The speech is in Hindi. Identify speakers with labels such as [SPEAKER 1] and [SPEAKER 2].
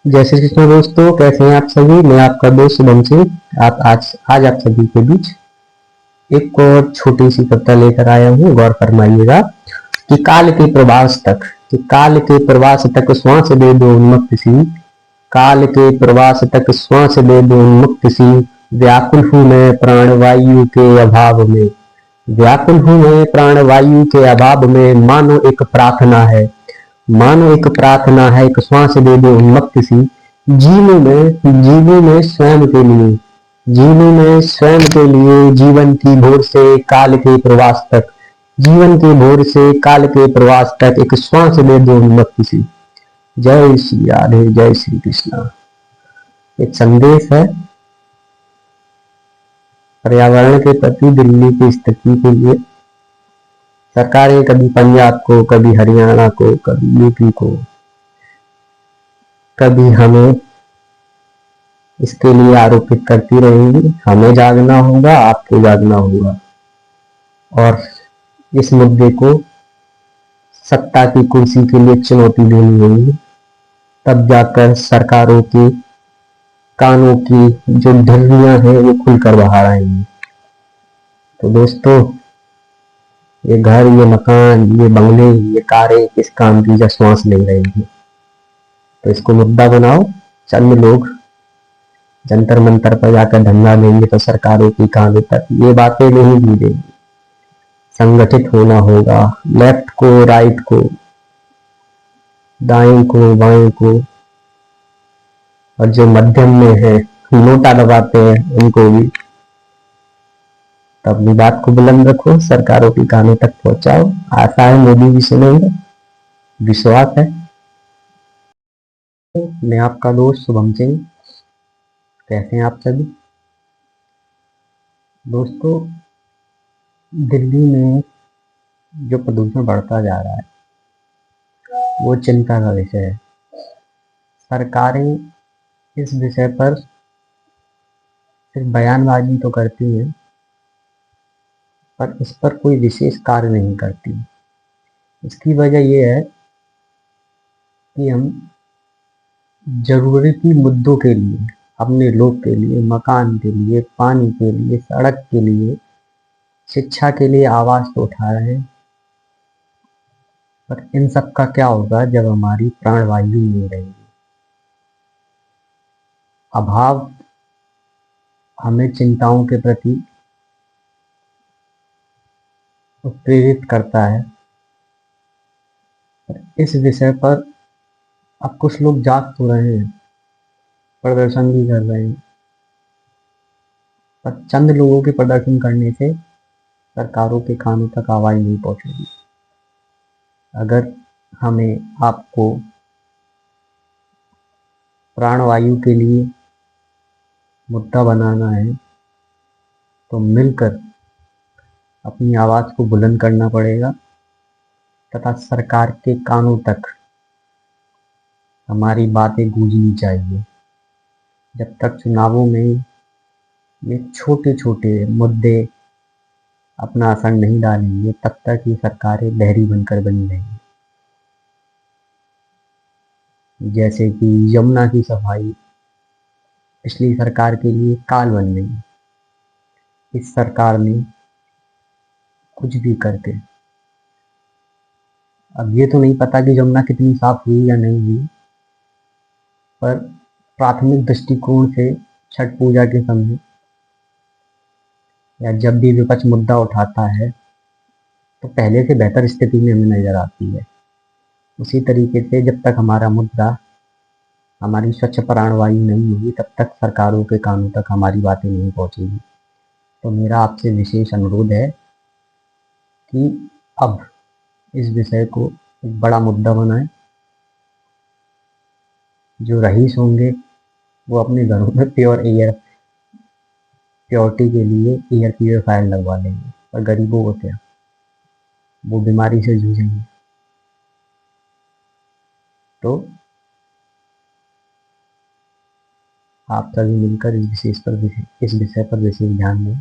[SPEAKER 1] जय श्री कृष्ण दोस्तों, कैसे हैं आप सभी। मैं आपका दोस्त शुभम सिंह। आप आज आप सभी के बीच एक और छोटी सी कविता लेकर आया हूँ। गौर फरमाइएगा कि काल के प्रवास तक श्वास दे दो उन्मुक्त सी। काल के प्रवास तक श्वास दे दो उन्मुक्त सी। व्याकुल हूँ मैं प्राणवायु के अभाव में। व्याकुल हूँ मैं प्राणवायु के अभाव में। मानो एक प्रार्थना है, एक श्वास दे दो उन्मत्त सी। जीवूं मैं स्वयं के लिए। जीवूं मैं स्वयं के लिए। जीवन की भोर से काल के प्रवास तक। जीवन की भोर से काल के प्रवास तक एक श्वास दे दो उन्मत्त सी। जय श्री राधे, जय श्री कृष्णा। एक संदेश है पर्यावरण के प्रति दिल्ली की स्थिति के लिए। सरकारें कभी पंजाब को, कभी हरियाणा को, कभी यूपी को, कभी हमें इसके लिए आरोपित करती रहेंगी। हमें जागना होगा, आपको जागना होगा और इस मुद्दे को सत्ता की कुर्सी के लिए चुनौती देनी होगी। तब जाकर सरकारों के कानों की जो ढिल्लियां हैं वो खुलकर बाहर आएंगी। तो दोस्तों, ये घर, ये मकान, ये बंगले, ये कारें किस काम की जब श्वास ले रहेंगी। तो इसको मुद्दा बनाओ। चंद लोग जंतर मंतर पर जाकर धरना देंगे तो सरकारों की कानों तक ये बातें नहीं दी देंगी। संगठित होना होगा, लेफ्ट को, राइट को, दाएं को, बाएं को, और जो मध्यम में है, नोटा दबाते हैं, उनको भी। तब भी बात को बुलंद रखो, सरकारों की कानों तक पहुंचाओ। आशा है मोदी भी सुनेंगे, विश्वास है। मैं आपका दोस्त शुभम सिंह। कैसे हैं आप सभी दोस्तों। दिल्ली में जो प्रदूषण बढ़ता जा रहा है वो चिंता का विषय है। सरकारें इस विषय पर सिर्फ बयानबाजी तो करती हैं, पर इस पर कोई विशेष कार्य नहीं करती। इसकी वजह यह है कि हम जरूरती मुद्दों के लिए, अपने लोग के लिए, मकान के लिए, पानी के लिए, सड़क के लिए, शिक्षा के लिए आवाज तो उठा रहे हैं, पर इन सब का क्या होगा जब हमारी प्राणवायु नहीं रहेगी। अभाव हमें चिंताओं के प्रति प्रेरित करता है। इस विषय पर अब कुछ लोग जाग तो रहे हैं, प्रदर्शन भी कर रहे हैं, पर चंद लोगों के प्रदर्शन करने से सरकारों के कानों तक आवाज नहीं पहुंचेगी। अगर हमें आपको प्राणवायु के लिए मुद्दा बनाना है तो मिलकर अपनी आवाज को बुलंद करना पड़ेगा तथा सरकार के कानों तक हमारी बातें गूंजनी चाहिए। जब तक चुनावों में ये छोटे छोटे मुद्दे अपना असर नहीं डालेंगे, तब तक ये सरकारें बहरी बनकर बनी रहेंगी। जैसे कि यमुना की सफाई पिछली सरकार के लिए काल बन गई। इस सरकार ने कुछ भी करके, अब ये तो नहीं पता कि यमुना कितनी साफ हुई या नहीं हुई, पर प्राथमिक दृष्टिकोण से छठ पूजा के समय या जब भी विपक्ष मुद्दा उठाता है तो पहले से बेहतर स्थिति में हमें नजर आती है। उसी तरीके से जब तक हमारा मुद्दा, हमारी स्वच्छ प्राणवायु नहीं होगी, तब तक सरकारों के कानों तक हमारी बातें नहीं पहुंचेगी। तो मेरा आपसे विशेष अनुरोध है कि अब इस विषय को एक बड़ा मुद्दा बनाएं। जो रईस होंगे वो अपने घरों में प्योरिटी के लिए एयर प्योरीफायर लगवा लेंगे, और गरीबों को क्या, वो बीमारी से जूझेंगे। तो आप सभी मिलकर इस विषय पर विशेष ध्यान दें।